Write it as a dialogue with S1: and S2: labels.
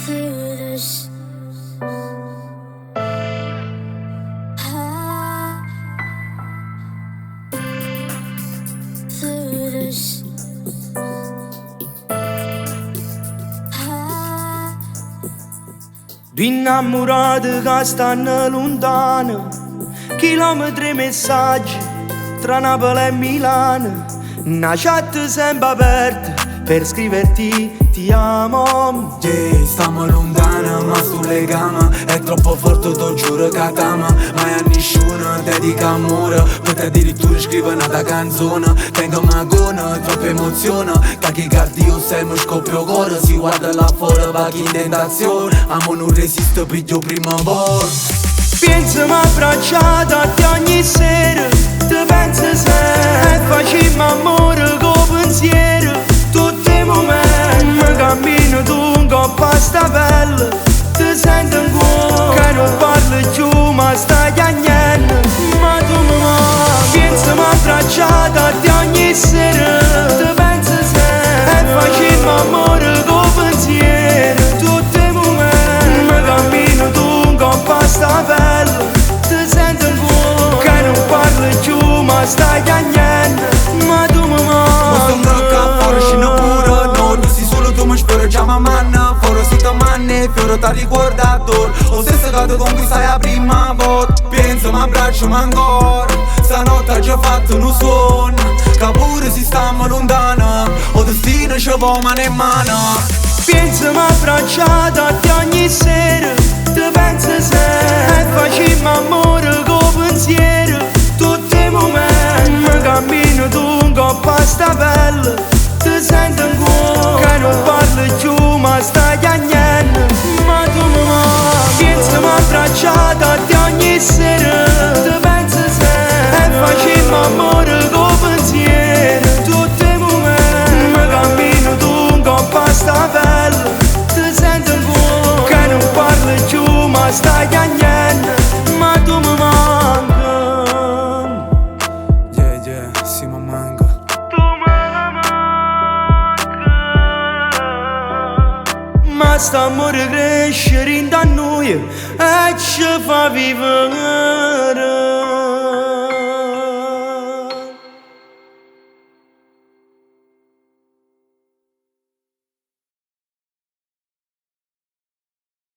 S1: through this. Through this.
S2: Innamorate che stanno lontane, chilometri e messaggi tra Napoli e Milano. Una chat sempre aperta per scriverti ti amo.
S3: Yeah, stiamo lontana ma sto legame è troppo forte, ti giuro che t'ama. Mai a nessuno dedica amore, poi addirittura scrive una canzone. Tengo una gonna, troppa emozione, tachicardia se mi scoppio cuore. Si guarda là fuori, va che in tentazione, amo non resiste, piglio prima volta.
S2: Penso mi abbracciata di ogni sera, ti penso sempre e facciamo amore con pensiero. Tutti i momenti mi cammino tu un coppa a sta pelle, ti sento un cuore che non parli più ma stai chiagnendo. Ma tu mi manchi, penso mi abbracciata di ogni sera, ti penso sempre e facciamo amore con pensiero. Tutti i momenti mi cammino tu un coppa a sta pelle, ti sento un cuore che non parli più ma stai chiagnendo. Ma tu mi manchi,
S3: chiama manna, fuori si ti manne, fiore ti ricordato. Lo stesso che ti conquistai la prima volta. Penso mi abbraccio ma ancora, stanotte ho già fatto un suono. Che pure si stiamo lontana, o destino ci va mano in mano.
S2: penso mi abbracciata di ogni sera, ti penso sempre e facciamo amore con pensiero. Tutti i momenti mi cammino tu un coppa a sta pelle, ti sento un cuore che non parli più ma stai chiagnendo. Ma tu mi manchi, penso mi abbracciata di ogni sera, ti penso sempre e facciamo amore con pensiero. Tutti i momenti mi cammino tu un coppa a sta pelle, ti sento un cuore che non parli più ma stai chiagnendo. Ma tu mi manchi.
S3: Yeah, yeah, sì mi manca.
S2: Ma st'amore crescere in da noi e ci fa vivere.